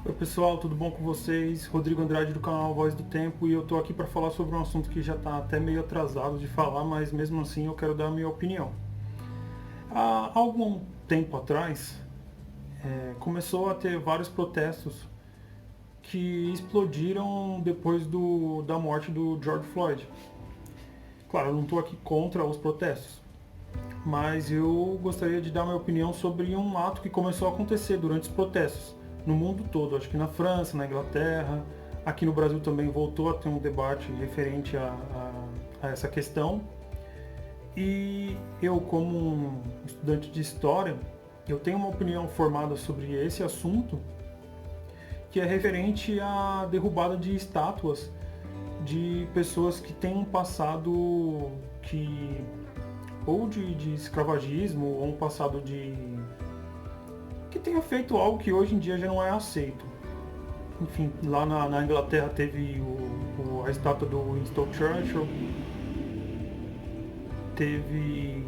Oi pessoal, tudo bom com vocês? Rodrigo Andrade do canal Voz do Tempo e eu tô aqui para falar sobre um assunto que já está até meio atrasado de falar, mas mesmo assim eu quero dar a minha opinião. Há algum tempo atrás começou a ter vários protestos que explodiram depois da morte do George Floyd. Claro, eu não estou aqui contra os protestos, mas eu gostaria de dar minha opinião sobre um ato que começou a acontecer durante os protestos no mundo todo. Acho que na França, na Inglaterra, aqui no Brasil também voltou a ter um debate referente a essa questão. E eu, como um estudante de história, eu tenho uma opinião formada sobre esse assunto, que é referente à derrubada de estátuas de pessoas que têm um passado que ou de escravagismo ou um passado de que tenha feito algo que hoje em dia já não é aceito. Enfim, lá na Inglaterra teve a estátua do Winston Churchill, teve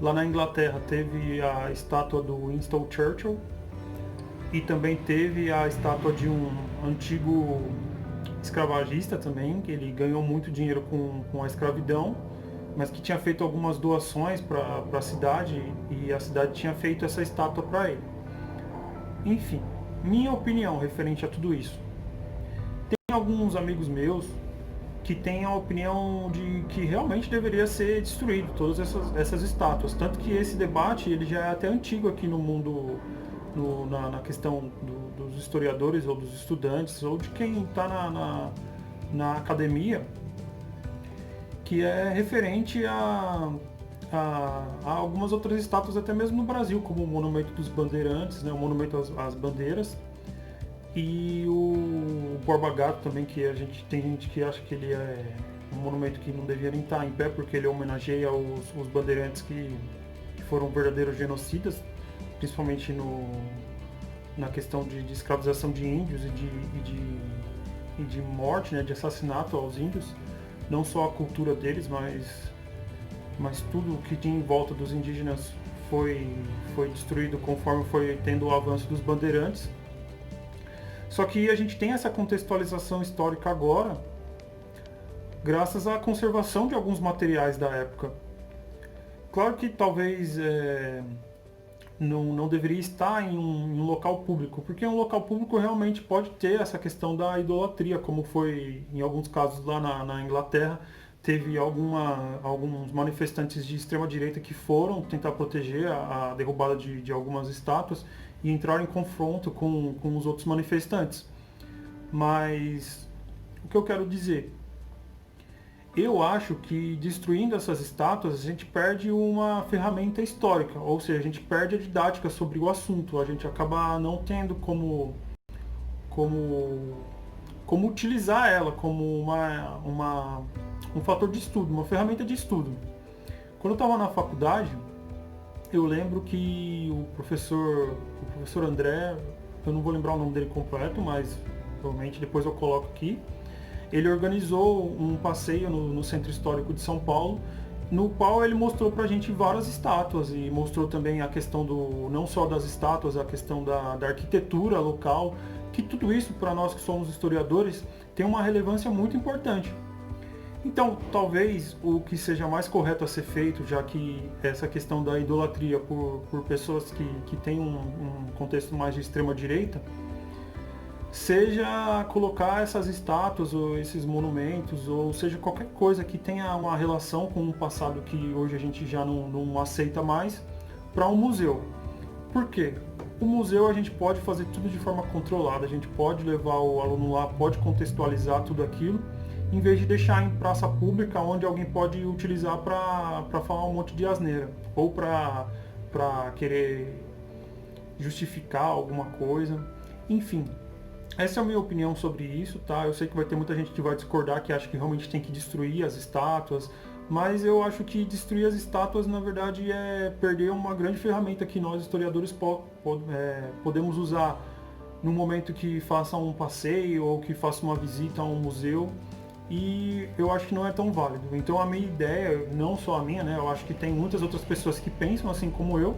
lá na Inglaterra teve a estátua do Winston Churchill e também teve a estátua de um antigo escravagista também, que ele ganhou muito dinheiro com a escravidão, mas que tinha feito algumas doações para a cidade e a cidade tinha feito essa estátua para ele. Enfim, minha opinião referente a tudo isso. Tem alguns amigos meus que têm a opinião de que realmente deveria ser destruído todas essas estátuas. Tanto que esse debate ele já é até antigo aqui no mundo, na questão dos historiadores ou dos estudantes ou de quem está na academia, que é referente a algumas outras estátuas até mesmo no Brasil, como o Monumento dos Bandeirantes, né, o Monumento às Bandeiras, e o Borba Gato também, que tem gente que acha que ele é um monumento que não deveria nem estar em pé, porque ele homenageia os bandeirantes que foram verdadeiros genocidas, principalmente na questão de escravização de índios e de morte, né, de assassinato aos índios, não só a cultura deles, mas tudo o que tinha em volta dos indígenas foi destruído conforme foi tendo o avanço dos bandeirantes. Só que a gente tem essa contextualização histórica agora, graças à conservação de alguns materiais da época. Claro que talvez não deveria estar em um local público, porque um local público realmente pode ter essa questão da idolatria, como foi em alguns casos lá na Inglaterra. Teve alguns manifestantes de extrema direita que foram tentar proteger a derrubada de algumas estátuas e entraram em confronto com os outros manifestantes. Mas o que eu quero dizer? Eu acho que destruindo essas estátuas a gente perde uma ferramenta histórica, ou seja, a gente perde a didática sobre o assunto, a gente acaba não tendo como, como utilizar ela como um fator de estudo, uma ferramenta de estudo. Quando eu estava na faculdade, eu lembro que o professor André, eu não vou lembrar o nome dele completo, mas provavelmente depois eu coloco aqui, ele organizou um passeio no Centro Histórico de São Paulo, no qual ele mostrou pra gente várias estátuas e mostrou também a questão não só das estátuas, a questão da arquitetura local, que tudo isso, para nós que somos historiadores, tem uma relevância muito importante. Então, talvez o que seja mais correto a ser feito, já que essa questão da idolatria por pessoas que têm um contexto mais de extrema direita, seja colocar essas estátuas ou esses monumentos, ou seja qualquer coisa que tenha uma relação com um passado que hoje a gente já não aceita mais, para um museu. Por quê? O museu a gente pode fazer tudo de forma controlada, a gente pode levar o aluno lá, pode contextualizar tudo aquilo, em vez de deixar em praça pública onde alguém pode utilizar para falar um monte de asneira, ou para querer justificar alguma coisa. Enfim, essa é a minha opinião sobre isso, tá? Eu sei que vai ter muita gente que vai discordar, que acha que realmente tem que destruir as estátuas, mas eu acho que destruir as estátuas, na verdade, é perder uma grande ferramenta que nós, historiadores, podemos usar no momento que faça um passeio ou que faça uma visita a um museu e eu acho que não é tão válido. Então a minha ideia, não só a minha, né, eu acho que tem muitas outras pessoas que pensam assim como eu,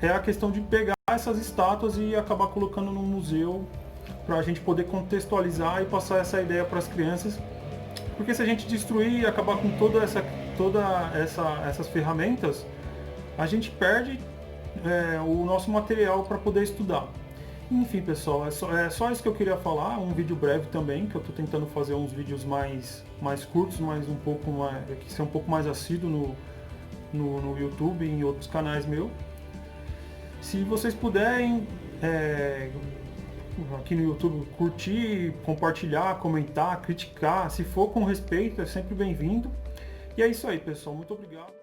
é a questão de pegar essas estátuas e acabar colocando no museu para a gente poder contextualizar e passar essa ideia para as crianças. Porque se a gente destruir e acabar com essas ferramentas, a gente perde o nosso material para poder estudar. Enfim, pessoal, é só isso que eu queria falar, um vídeo breve também, que eu estou tentando fazer uns vídeos mais curtos, mas que ser um pouco mais assíduo no YouTube e em outros canais meus. Se vocês puderem, aqui no YouTube, curtir, compartilhar, comentar, criticar, se for com respeito, é sempre bem-vindo. E é isso aí, pessoal. Muito obrigado.